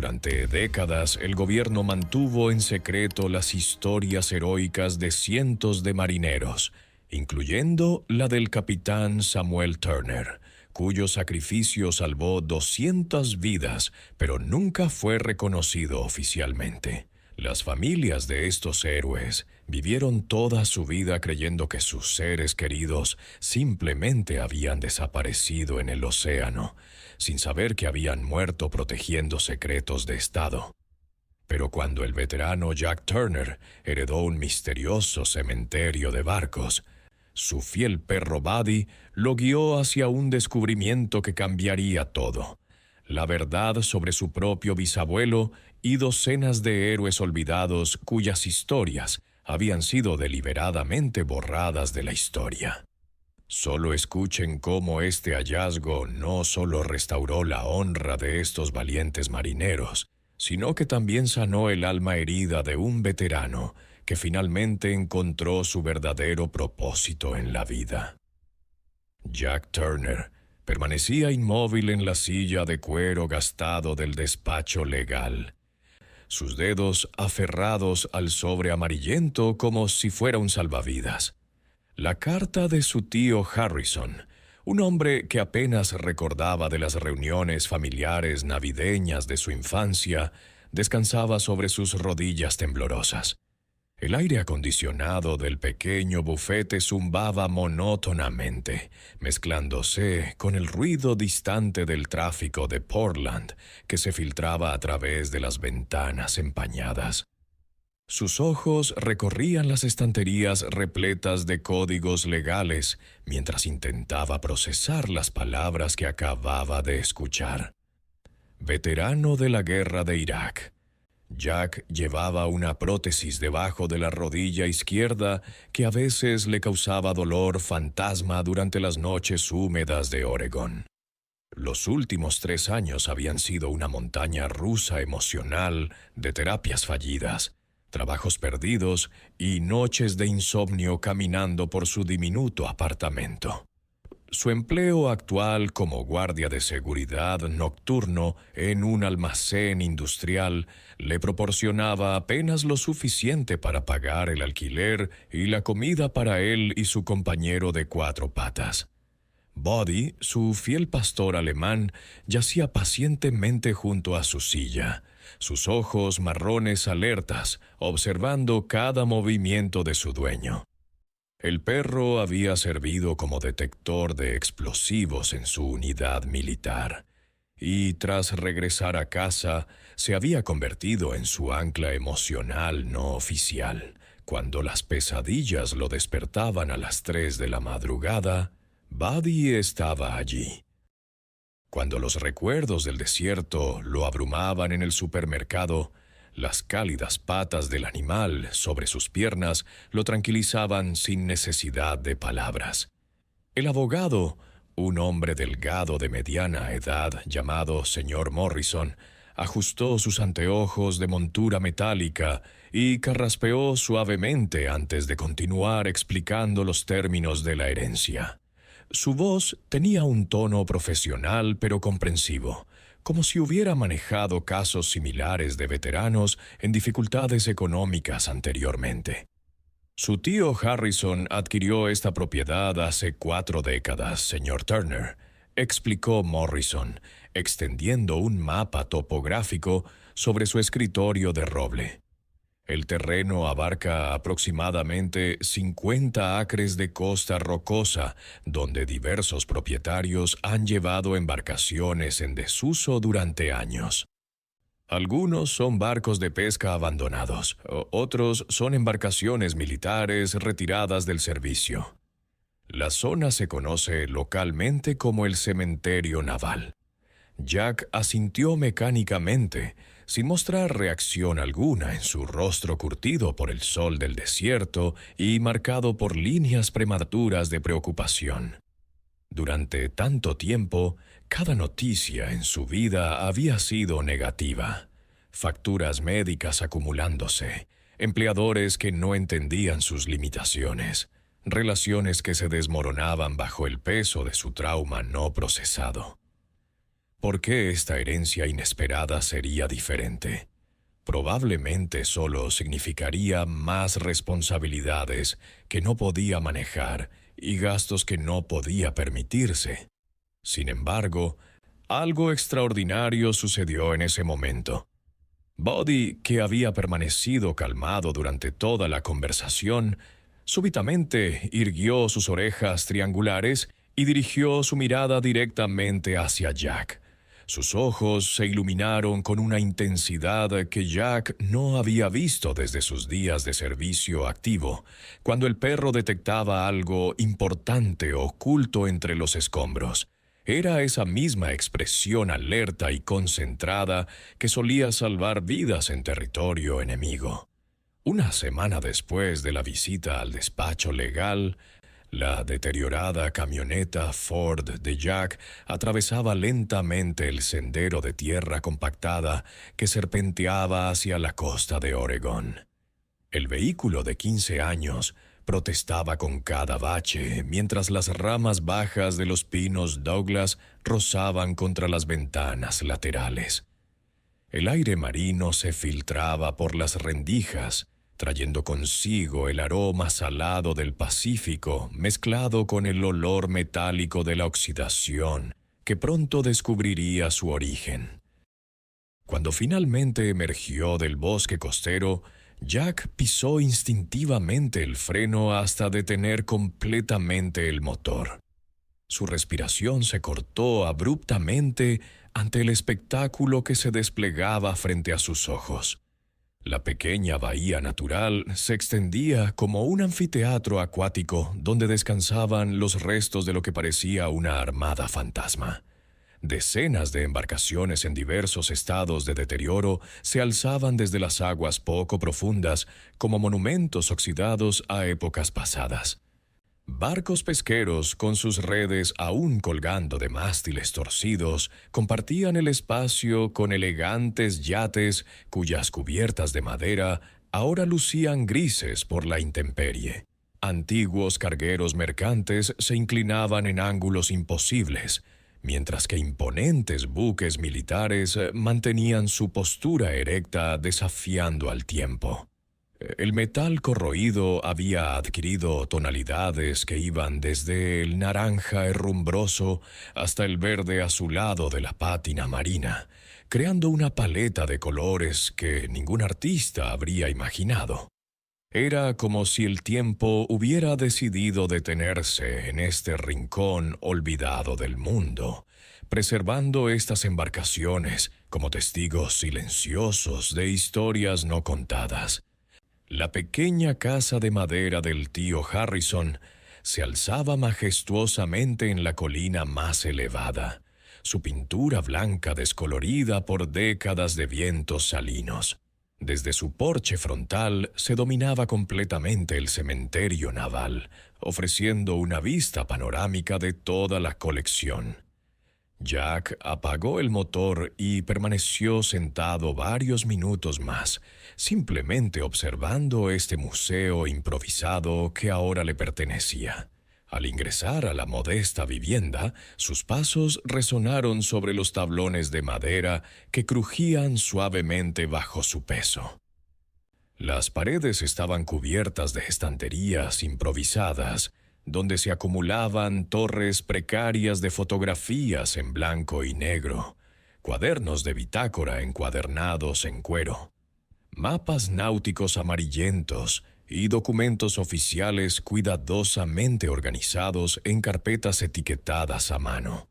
Durante décadas, el gobierno mantuvo en secreto las historias heroicas de cientos de marineros, incluyendo la del capitán Samuel Turner, cuyo sacrificio salvó 200 vidas, pero nunca fue reconocido oficialmente. Las familias de estos héroes vivieron toda su vida creyendo que sus seres queridos simplemente habían desaparecido en el océano, sin saber que habían muerto protegiendo secretos de Estado. Pero cuando el veterano Jack Turner heredó un misterioso cementerio de barcos, su fiel perro Buddy lo guió hacia un descubrimiento que cambiaría todo: la verdad sobre su propio bisabuelo y docenas de héroes olvidados cuyas historias habían sido deliberadamente borradas de la historia. Solo escuchen cómo este hallazgo no solo restauró la honra de estos valientes marineros, sino que también sanó el alma herida de un veterano que finalmente encontró su verdadero propósito en la vida. Jack Turner permanecía inmóvil en la silla de cuero gastado del despacho legal, sus dedos aferrados al sobre amarillento como si fuera un salvavidas. La carta de su tío Harrison, un hombre que apenas recordaba de las reuniones familiares navideñas de su infancia, descansaba sobre sus rodillas temblorosas. El aire acondicionado del pequeño bufete zumbaba monótonamente, mezclándose con el ruido distante del tráfico de Portland que se filtraba a través de las ventanas empañadas. Sus ojos recorrían las estanterías repletas de códigos legales mientras intentaba procesar las palabras que acababa de escuchar. Veterano de la guerra de Irak. Jack llevaba una prótesis debajo de la rodilla izquierda que a veces le causaba dolor fantasma durante las noches húmedas de Oregón. Los últimos 3 años habían sido una montaña rusa emocional de terapias fallidas, trabajos perdidos y noches de insomnio caminando por su diminuto apartamento. Su empleo actual como guardia de seguridad nocturno en un almacén industrial le proporcionaba apenas lo suficiente para pagar el alquiler y la comida para él y su compañero de 4 patas. Buddy, su fiel pastor alemán, yacía pacientemente junto a su silla, sus ojos marrones alertas, observando cada movimiento de su dueño. El perro había servido como detector de explosivos en su unidad militar, y tras regresar a casa se había convertido en su ancla emocional no oficial. Cuando las pesadillas lo despertaban a las 3 de la madrugada, Buddy estaba allí. Cuando los recuerdos del desierto lo abrumaban en el supermercado, las cálidas patas del animal sobre sus piernas lo tranquilizaban sin necesidad de palabras. El abogado, un hombre delgado de mediana edad llamado señor Morrison, ajustó sus anteojos de montura metálica y carraspeó suavemente antes de continuar explicando los términos de la herencia. Su voz tenía un tono profesional pero comprensivo, como si hubiera manejado casos similares de veteranos en dificultades económicas anteriormente. Su tío Harrison adquirió esta propiedad hace 4 décadas, señor Turner, explicó Morrison, extendiendo un mapa topográfico sobre su escritorio de roble. El terreno abarca aproximadamente 50 acres de costa rocosa, donde diversos propietarios han llevado embarcaciones en desuso durante años. Algunos son barcos de pesca abandonados, otros son embarcaciones militares retiradas del servicio. La zona se conoce localmente como el cementerio naval. Jack asintió mecánicamente, sin mostrar reacción alguna en su rostro curtido por el sol del desierto y marcado por líneas prematuras de preocupación. Durante tanto tiempo, cada noticia en su vida había sido negativa. Facturas médicas acumulándose, empleadores que no entendían sus limitaciones, relaciones que se desmoronaban bajo el peso de su trauma no procesado. ¿Por qué esta herencia inesperada sería diferente? Probablemente solo significaría más responsabilidades que no podía manejar y gastos que no podía permitirse. Sin embargo, algo extraordinario sucedió en ese momento. Buddy, que había permanecido calmado durante toda la conversación, súbitamente irguió sus orejas triangulares y dirigió su mirada directamente hacia Jack. Sus ojos se iluminaron con una intensidad que Jack no había visto desde sus días de servicio activo, cuando el perro detectaba algo importante oculto entre los escombros. Era esa misma expresión alerta y concentrada que solía salvar vidas en territorio enemigo. Una semana después de la visita al despacho legal, la deteriorada camioneta Ford de Jack atravesaba lentamente el sendero de tierra compactada que serpenteaba hacia la costa de Oregón. El vehículo de 15 años protestaba con cada bache mientras las ramas bajas de los pinos Douglas rozaban contra las ventanas laterales. El aire marino se filtraba por las rendijas, trayendo consigo el aroma salado del Pacífico mezclado con el olor metálico de la oxidación, que pronto descubriría su origen. Cuando finalmente emergió del bosque costero, Jack pisó instintivamente el freno hasta detener completamente el motor. Su respiración se cortó abruptamente ante el espectáculo que se desplegaba frente a sus ojos. La pequeña bahía natural se extendía como un anfiteatro acuático donde descansaban los restos de lo que parecía una armada fantasma. Decenas de embarcaciones en diversos estados de deterioro se alzaban desde las aguas poco profundas como monumentos oxidados a épocas pasadas. Barcos pesqueros, con sus redes aún colgando de mástiles torcidos, compartían el espacio con elegantes yates cuyas cubiertas de madera ahora lucían grises por la intemperie. Antiguos cargueros mercantes se inclinaban en ángulos imposibles, mientras que imponentes buques militares mantenían su postura erecta desafiando al tiempo. El metal corroído había adquirido tonalidades que iban desde el naranja herrumbroso hasta el verde azulado de la pátina marina, creando una paleta de colores que ningún artista habría imaginado. Era como si el tiempo hubiera decidido detenerse en este rincón olvidado del mundo, preservando estas embarcaciones como testigos silenciosos de historias no contadas. La pequeña casa de madera del tío Harrison se alzaba majestuosamente en la colina más elevada, su pintura blanca descolorida por décadas de vientos salinos. Desde su porche frontal se dominaba completamente el cementerio naval, ofreciendo una vista panorámica de toda la colección. Jack apagó el motor y permaneció sentado varios minutos más, simplemente observando este museo improvisado que ahora le pertenecía. Al ingresar a la modesta vivienda, sus pasos resonaron sobre los tablones de madera que crujían suavemente bajo su peso. Las paredes estaban cubiertas de estanterías improvisadas, donde se acumulaban torres precarias de fotografías en blanco y negro, cuadernos de bitácora encuadernados en cuero, mapas náuticos amarillentos y documentos oficiales cuidadosamente organizados en carpetas etiquetadas a mano.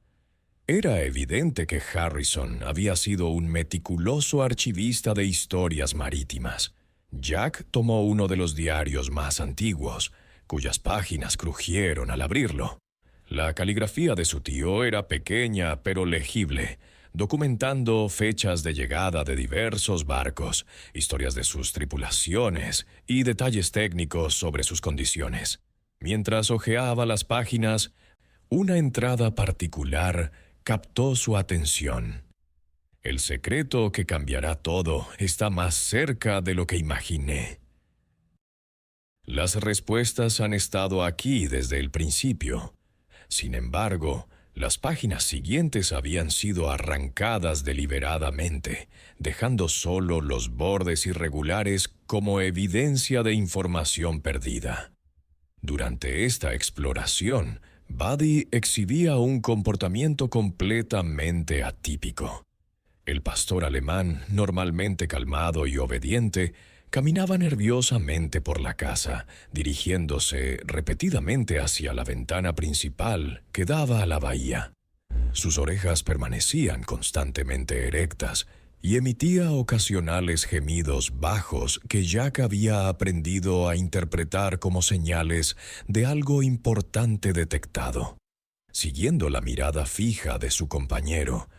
Era evidente que Harrison había sido un meticuloso archivista de historias marítimas. Jack tomó uno de los diarios más antiguos, cuyas páginas crujieron al abrirlo. La caligrafía de su tío era pequeña pero legible, documentando fechas de llegada de diversos barcos, historias de sus tripulaciones y detalles técnicos sobre sus condiciones. Mientras hojeaba las páginas, una entrada particular captó su atención. El secreto que cambiará todo está más cerca de lo que imaginé. Las respuestas han estado aquí desde el principio. Sin embargo, Las páginas siguientes habían sido arrancadas deliberadamente, dejando solo los bordes irregulares como evidencia de información perdida. Durante esta exploración, Buddy exhibía un comportamiento completamente atípico. El pastor alemán, normalmente calmado y obediente, caminaba nerviosamente por la casa, dirigiéndose repetidamente hacia la ventana principal que daba a la bahía. Sus orejas permanecían constantemente erectas y emitía ocasionales gemidos bajos que Jack había aprendido a interpretar como señales de algo importante detectado. Siguiendo la mirada fija de su compañero,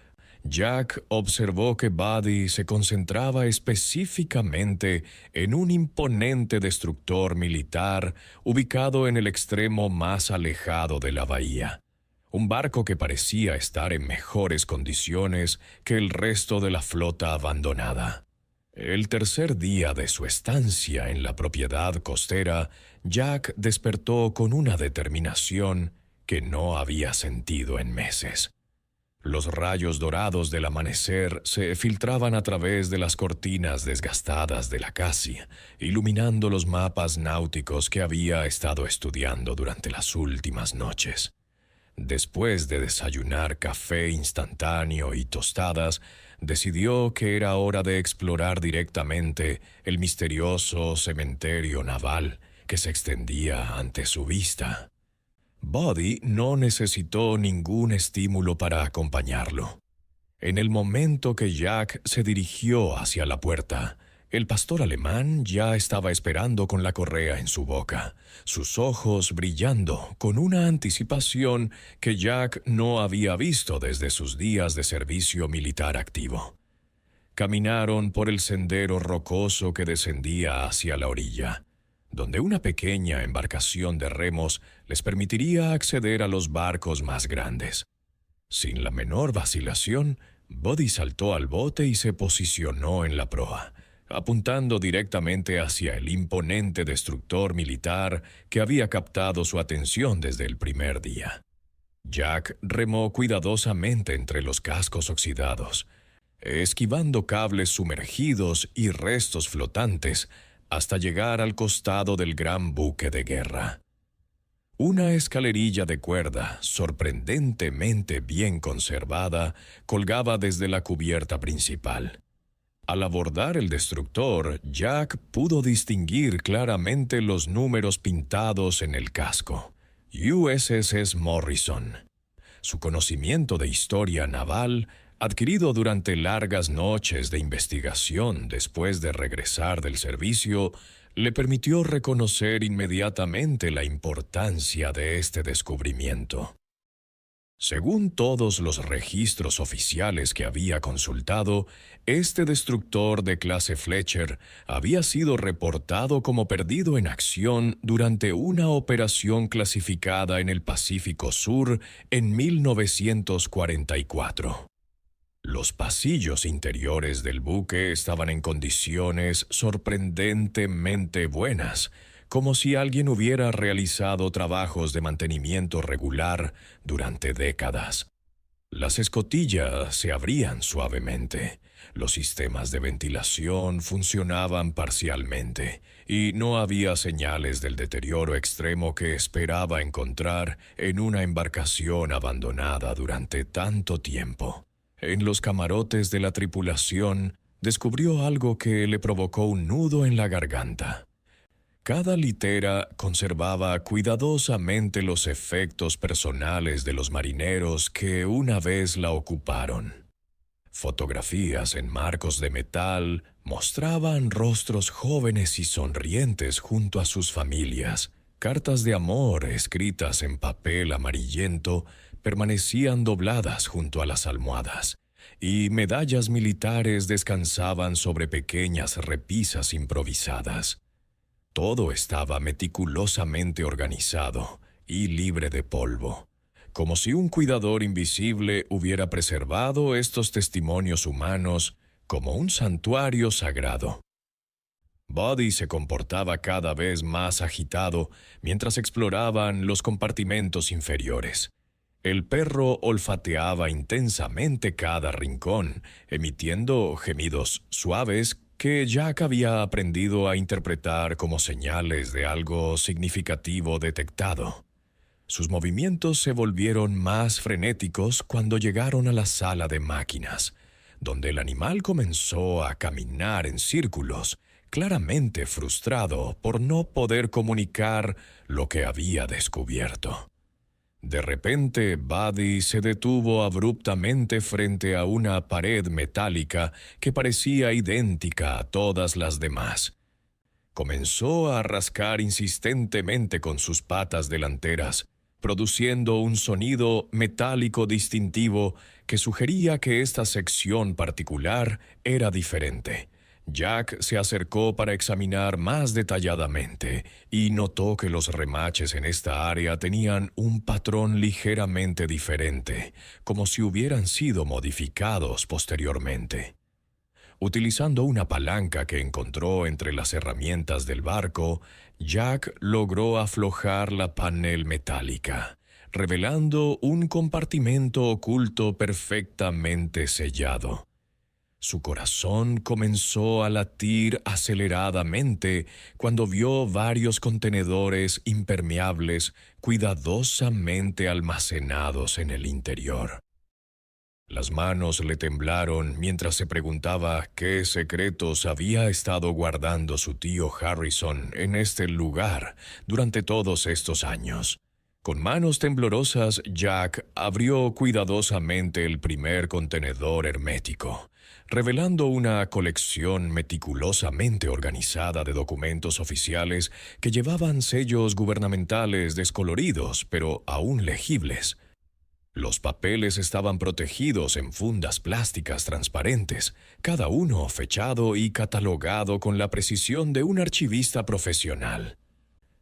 Jack observó que Buddy se concentraba específicamente en un imponente destructor militar ubicado en el extremo más alejado de la bahía. Un barco que parecía estar en mejores condiciones que el resto de la flota abandonada. El tercer día de su estancia en la propiedad costera, Jack despertó con una determinación que no había sentido en meses. Los rayos dorados del amanecer se filtraban a través de las cortinas desgastadas de la Cassia, iluminando los mapas náuticos que había estado estudiando durante las últimas noches. Después de desayunar café instantáneo y tostadas, decidió que era hora de explorar directamente el misterioso cementerio naval que se extendía ante su vista. Buddy no necesitó ningún estímulo para acompañarlo. En el momento que Jack se dirigió hacia la puerta, el pastor alemán ya estaba esperando con la correa en su boca, sus ojos brillando con una anticipación que Jack no había visto desde sus días de servicio militar activo. Caminaron por el sendero rocoso que descendía hacia la orilla, donde una pequeña embarcación de remos les permitiría acceder a los barcos más grandes. Sin la menor vacilación, Buddy saltó al bote y se posicionó en la proa, apuntando directamente hacia el imponente destructor militar que había captado su atención desde el primer día. Jack remó cuidadosamente entre los cascos oxidados, esquivando cables sumergidos y restos flotantes hasta llegar al costado del gran buque de guerra. Una escalerilla de cuerda, sorprendentemente bien conservada, colgaba desde la cubierta principal. Al abordar el destructor, Jack pudo distinguir claramente los números pintados en el casco. USS Morrison. Su conocimiento de historia naval, adquirido durante largas noches de investigación después de regresar del servicio, le permitió reconocer inmediatamente la importancia de este descubrimiento. Según todos los registros oficiales que había consultado, este destructor de clase Fletcher había sido reportado como perdido en acción durante una operación clasificada en el Pacífico Sur en 1944. Los pasillos interiores del buque estaban en condiciones sorprendentemente buenas, como si alguien hubiera realizado trabajos de mantenimiento regular durante décadas. Las escotillas se abrían suavemente, los sistemas de ventilación funcionaban parcialmente, y no había señales del deterioro extremo que esperaba encontrar en una embarcación abandonada durante tanto tiempo. En los camarotes de la tripulación, descubrió algo que le provocó un nudo en la garganta. Cada litera conservaba cuidadosamente los efectos personales de los marineros que una vez la ocuparon. Fotografías en marcos de metal mostraban rostros jóvenes y sonrientes junto a sus familias. Cartas de amor escritas en papel amarillento permanecían dobladas junto a las almohadas, y medallas militares descansaban sobre pequeñas repisas improvisadas. Todo estaba meticulosamente organizado y libre de polvo, como si un cuidador invisible hubiera preservado estos testimonios humanos como un santuario sagrado. Buddy se comportaba cada vez más agitado mientras exploraban los compartimentos inferiores. El perro olfateaba intensamente cada rincón, emitiendo gemidos suaves que Jack había aprendido a interpretar como señales de algo significativo detectado. Sus movimientos se volvieron más frenéticos cuando llegaron a la sala de máquinas, donde el animal comenzó a caminar en círculos, claramente frustrado por no poder comunicar lo que había descubierto. De repente, Buddy se detuvo abruptamente frente a una pared metálica que parecía idéntica a todas las demás. Comenzó a rascar insistentemente con sus patas delanteras, produciendo un sonido metálico distintivo que sugería que esta sección particular era diferente. Jack se acercó para examinar más detalladamente y notó que los remaches en esta área tenían un patrón ligeramente diferente, como si hubieran sido modificados posteriormente. Utilizando una palanca que encontró entre las herramientas del barco, Jack logró aflojar la panel metálica, revelando un compartimento oculto perfectamente sellado. Su corazón comenzó a latir aceleradamente cuando vio varios contenedores impermeables cuidadosamente almacenados en el interior. Las manos le temblaron mientras se preguntaba qué secretos había estado guardando su tío Harrison en este lugar durante todos estos años. Con manos temblorosas, Jack abrió cuidadosamente el primer contenedor hermético, revelando una colección meticulosamente organizada de documentos oficiales que llevaban sellos gubernamentales descoloridos pero aún legibles. Los papeles estaban protegidos en fundas plásticas transparentes, cada uno fechado y catalogado con la precisión de un archivista profesional.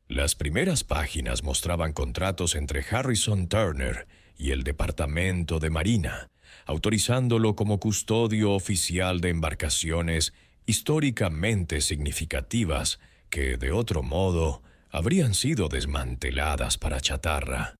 Las primeras páginas mostraban contratos entre Harrison Turner y el Departamento de Marina, autorizándolo como custodio oficial de embarcaciones históricamente significativas que, de otro modo, habrían sido desmanteladas para chatarra.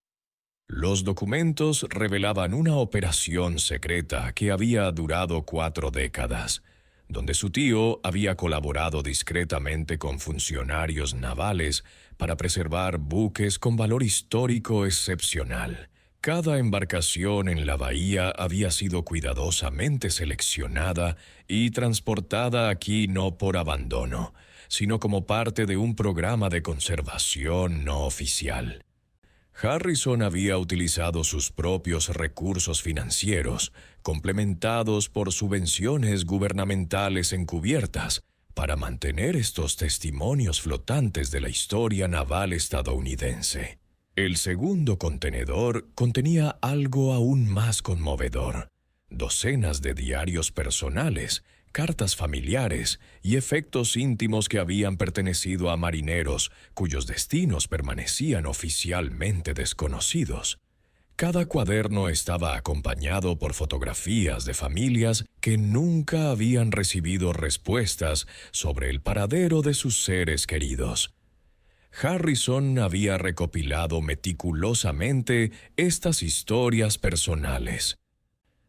Los documentos revelaban una operación secreta que había durado 4 décadas, donde su tío había colaborado discretamente con funcionarios navales para preservar buques con valor histórico excepcional. Cada embarcación en la bahía había sido cuidadosamente seleccionada y transportada aquí no por abandono, sino como parte de un programa de conservación no oficial. Harrison había utilizado sus propios recursos financieros, complementados por subvenciones gubernamentales encubiertas, para mantener estos testimonios flotantes de la historia naval estadounidense. El segundo contenedor contenía algo aún más conmovedor: docenas de diarios personales, cartas familiares y efectos íntimos que habían pertenecido a marineros cuyos destinos permanecían oficialmente desconocidos. Cada cuaderno estaba acompañado por fotografías de familias que nunca habían recibido respuestas sobre el paradero de sus seres queridos. Harrison había recopilado meticulosamente estas historias personales,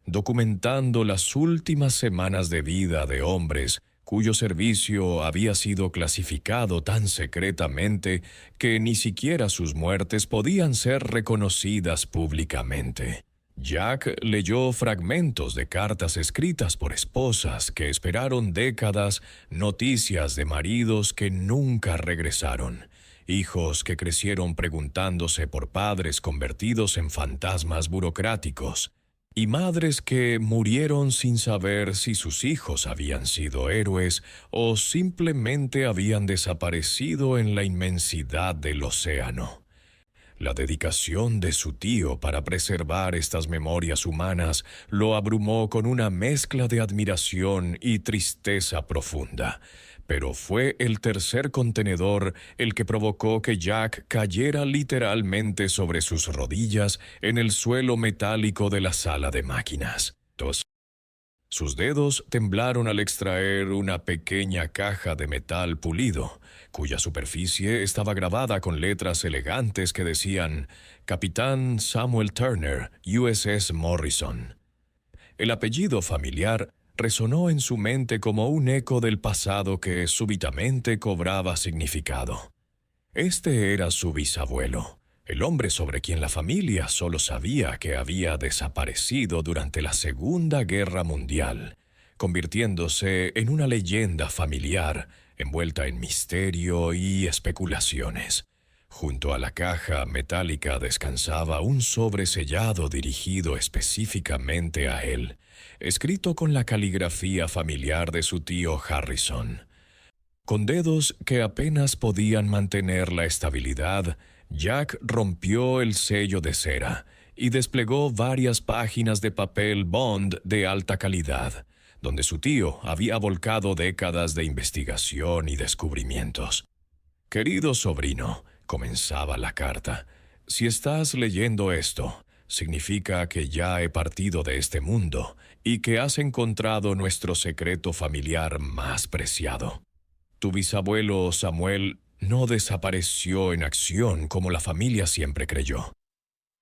documentando las últimas semanas de vida de hombres cuyo servicio había sido clasificado tan secretamente que ni siquiera sus muertes podían ser reconocidas públicamente. Jack leyó fragmentos de cartas escritas por esposas que esperaron décadas, noticias de maridos que nunca regresaron, hijos que crecieron preguntándose por padres convertidos en fantasmas burocráticos, y madres que murieron sin saber si sus hijos habían sido héroes o simplemente habían desaparecido en la inmensidad del océano. La dedicación de su tío para preservar estas memorias humanas lo abrumó con una mezcla de admiración y tristeza profunda. Pero fue el tercer contenedor el que provocó que Jack cayera literalmente sobre sus rodillas en el suelo metálico de la sala de máquinas. Sus dedos temblaron al extraer una pequeña caja de metal pulido, cuya superficie estaba grabada con letras elegantes que decían Capitán Samuel Turner, USS Morrison. El apellido familiar resonó en su mente como un eco del pasado que súbitamente cobraba significado. Este era su bisabuelo, el hombre sobre quien la familia solo sabía que había desaparecido durante la Segunda Guerra Mundial, convirtiéndose en una leyenda familiar envuelta en misterio y especulaciones. Junto a la caja metálica descansaba un sobre sellado dirigido específicamente a él, escrito con la caligrafía familiar de su tío Harrison. Con dedos que apenas podían mantener la estabilidad, Jack rompió el sello de cera y desplegó varias páginas de papel bond de alta calidad, donde su tío había volcado décadas de investigación y descubrimientos. «Querido sobrino», comenzaba la carta, «si estás leyendo esto, significa que ya he partido de este mundo y que has encontrado nuestro secreto familiar más preciado. Tu bisabuelo Samuel no desapareció en acción como la familia siempre creyó.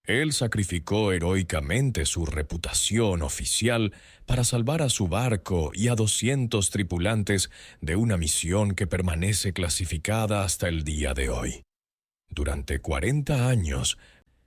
Él sacrificó heroicamente su reputación oficial para salvar a su barco y a 200 tripulantes de una misión que permanece clasificada hasta el día de hoy. Durante 40 años,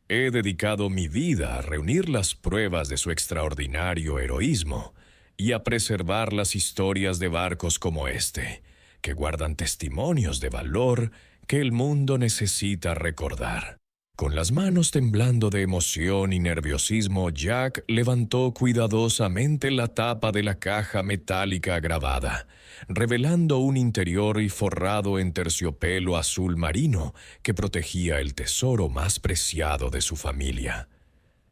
he dedicado mi vida a reunir las pruebas de su extraordinario heroísmo y a preservar las historias de barcos como este, que guardan testimonios de valor que el mundo necesita recordar». Con las manos temblando de emoción y nerviosismo, Jack levantó cuidadosamente la tapa de la caja metálica grabada, revelando un interior y forrado en terciopelo azul marino que protegía el tesoro más preciado de su familia.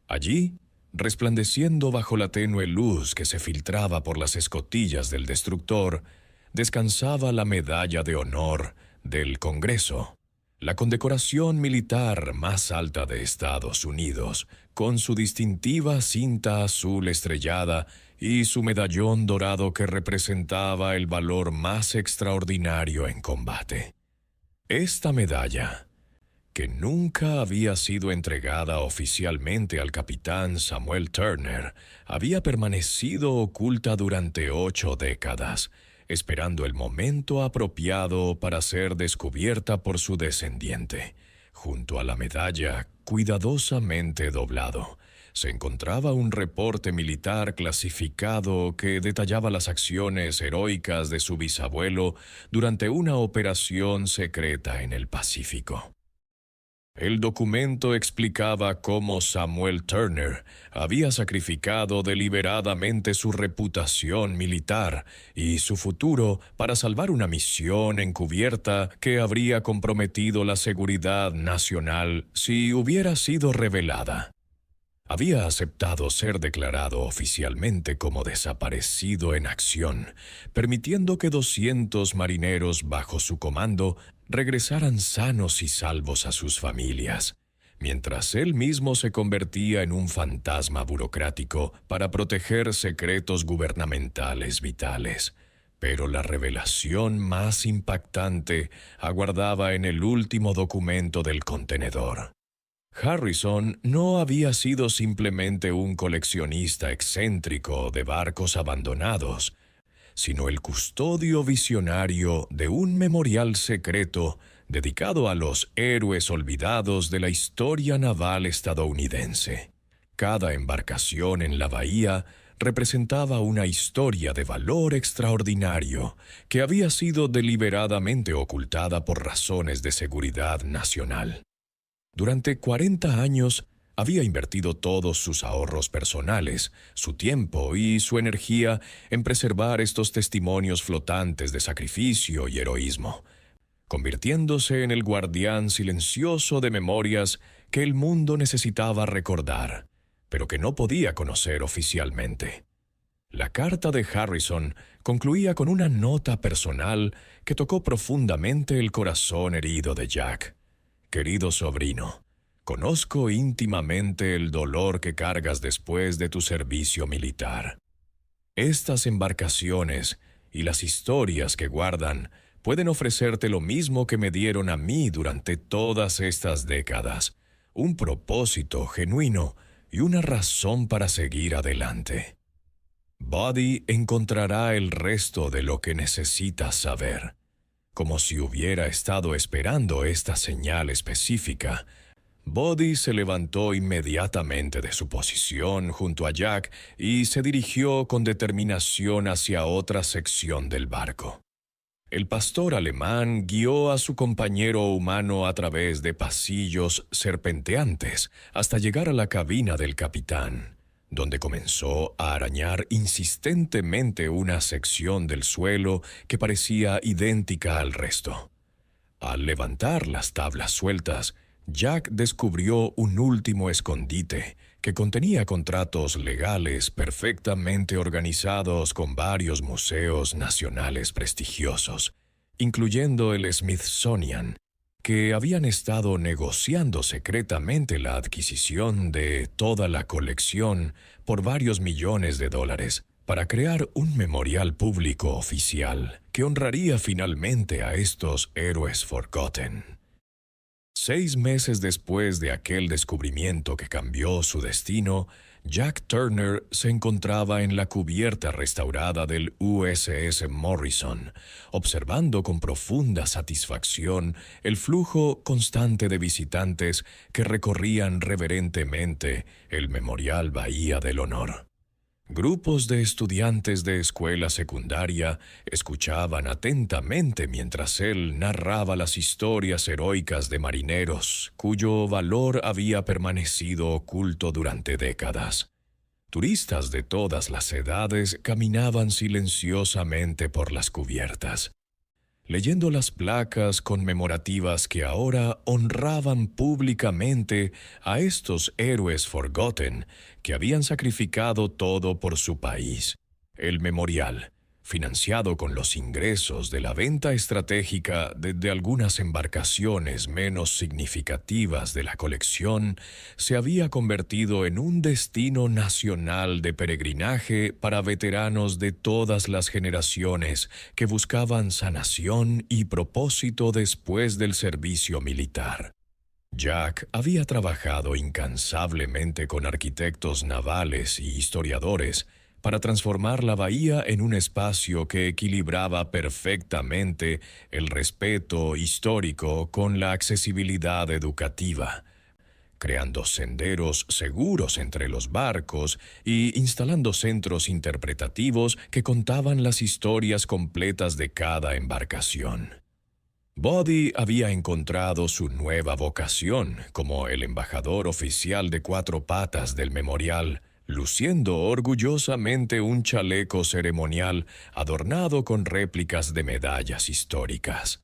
Allí, resplandeciendo bajo la tenue luz que se filtraba por las escotillas del destructor, descansaba la medalla de honor del Congreso, la condecoración militar más alta de Estados Unidos, con su distintiva cinta azul estrellada y su medallón dorado que representaba el valor más extraordinario en combate. Esta medalla, que nunca había sido entregada oficialmente al capitán Samuel Turner, había permanecido oculta durante 8 décadas, esperando el momento apropiado para ser descubierta por su descendiente. Junto a la medalla, cuidadosamente doblado, se encontraba un reporte militar clasificado que detallaba las acciones heroicas de su bisabuelo durante una operación secreta en el Pacífico. El documento explicaba cómo Samuel Turner había sacrificado deliberadamente su reputación militar y su futuro para salvar una misión encubierta que habría comprometido la seguridad nacional si hubiera sido revelada. Había aceptado ser declarado oficialmente como desaparecido en acción, permitiendo que 200 marineros bajo su comando regresaran sanos y salvos a sus familias, mientras él mismo se convertía en un fantasma burocrático para proteger secretos gubernamentales vitales. Pero la revelación más impactante aguardaba en el último documento del contenedor. Harrison no había sido simplemente un coleccionista excéntrico de barcos abandonados, sino el custodio visionario de un memorial secreto dedicado a los héroes olvidados de la historia naval estadounidense. Cada embarcación en la bahía representaba una historia de valor extraordinario que había sido deliberadamente ocultada por razones de seguridad nacional. Durante 40 años había invertido todos sus ahorros personales, su tiempo y su energía en preservar estos testimonios flotantes de sacrificio y heroísmo, convirtiéndose en el guardián silencioso de memorias que el mundo necesitaba recordar, pero que no podía conocer oficialmente. La carta de Harrison concluía con una nota personal que tocó profundamente el corazón herido de Jack. «Querido sobrino, conozco íntimamente el dolor que cargas después de tu servicio militar. Estas embarcaciones y las historias que guardan pueden ofrecerte lo mismo que me dieron a mí durante todas estas décadas, un propósito genuino y una razón para seguir adelante. Buddy encontrará el resto de lo que necesitas saber. Como si hubiera estado esperando esta señal específica, Buddy se levantó inmediatamente de su posición junto a Jack y se dirigió con determinación hacia otra sección del barco. El pastor alemán guió a su compañero humano a través de pasillos serpenteantes hasta llegar a la cabina del capitán, donde comenzó a arañar insistentemente una sección del suelo que parecía idéntica al resto. Al levantar las tablas sueltas, Jack descubrió un último escondite que contenía contratos legales perfectamente organizados con varios museos nacionales prestigiosos, incluyendo el Smithsonian, que habían estado negociando secretamente la adquisición de toda la colección por varios millones de dólares para crear un memorial público oficial que honraría finalmente a estos héroes forgotten. 6 meses después de aquel descubrimiento que cambió su destino, Jack Turner se encontraba en la cubierta restaurada del USS Morrison, observando con profunda satisfacción el flujo constante de visitantes que recorrían reverentemente el Memorial Bahía del Honor. Grupos de estudiantes de escuela secundaria escuchaban atentamente mientras él narraba las historias heroicas de marineros cuyo valor había permanecido oculto durante décadas. Turistas de todas las edades caminaban silenciosamente por las cubiertas, leyendo las placas conmemorativas que ahora honraban públicamente a estos héroes forgotten que habían sacrificado todo por su país. El memorial, financiado con los ingresos de la venta estratégica de algunas embarcaciones menos significativas de la colección, se había convertido en un destino nacional de peregrinaje para veteranos de todas las generaciones que buscaban sanación y propósito después del servicio militar. Jack había trabajado incansablemente con arquitectos navales y historiadores para transformar la bahía en un espacio que equilibraba perfectamente el respeto histórico con la accesibilidad educativa, creando senderos seguros entre los barcos y instalando centros interpretativos que contaban las historias completas de cada embarcación. Buddy había encontrado su nueva vocación como el embajador oficial de 4 patas del memorial, luciendo orgullosamente un chaleco ceremonial adornado con réplicas de medallas históricas.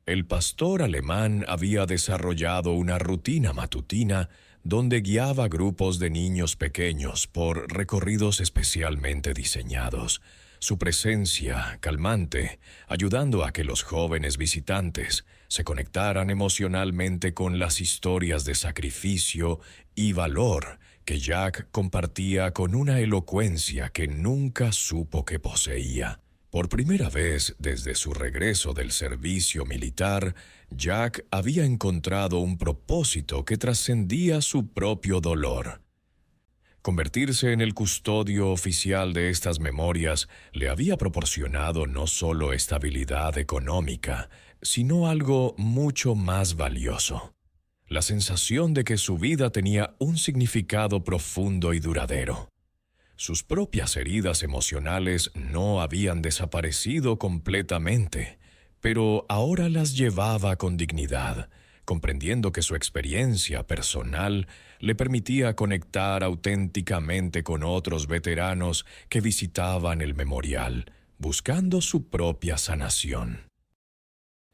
El pastor alemán había desarrollado una rutina matutina donde guiaba grupos de niños pequeños por recorridos especialmente diseñados, su presencia calmante, ayudando a que los jóvenes visitantes se conectaran emocionalmente con las historias de sacrificio y valor que Jack compartía con una elocuencia que nunca supo que poseía. Por primera vez desde su regreso del servicio militar, Jack había encontrado un propósito que trascendía su propio dolor. Convertirse en el custodio oficial de estas memorias le había proporcionado no solo estabilidad económica, sino algo mucho más valioso: la sensación de que su vida tenía un significado profundo y duradero. Sus propias heridas emocionales no habían desaparecido completamente, pero ahora las llevaba con dignidad, comprendiendo que su experiencia personal le permitía conectar auténticamente con otros veteranos que visitaban el memorial, buscando su propia sanación.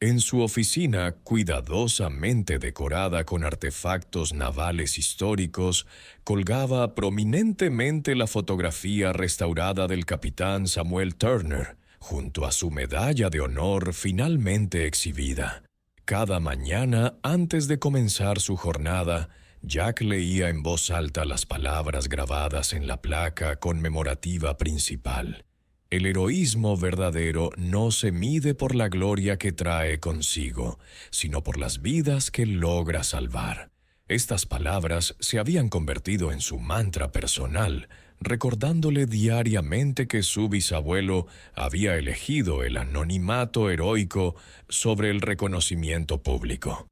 En su oficina, cuidadosamente decorada con artefactos navales históricos, colgaba prominentemente la fotografía restaurada del capitán Samuel Turner, junto a su medalla de honor finalmente exhibida. Cada mañana, antes de comenzar su jornada, Jack leía en voz alta las palabras grabadas en la placa conmemorativa principal. El heroísmo verdadero no se mide por la gloria que trae consigo, sino por las vidas que logra salvar. Estas palabras se habían convertido en su mantra personal, recordándole diariamente que su bisabuelo había elegido el anonimato heroico sobre el reconocimiento público.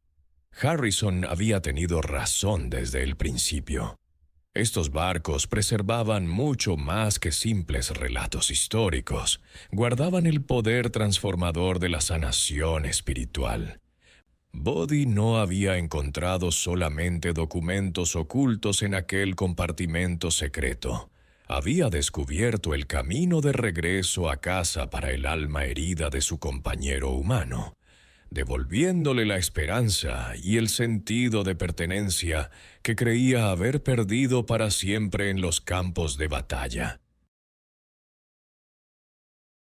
Harrison había tenido razón desde el principio. Estos barcos preservaban mucho más que simples relatos históricos. Guardaban el poder transformador de la sanación espiritual. Bodhi no había encontrado solamente documentos ocultos en aquel compartimento secreto. Había descubierto el camino de regreso a casa para el alma herida de su compañero humano, devolviéndole la esperanza y el sentido de pertenencia que creía haber perdido para siempre en los campos de batalla.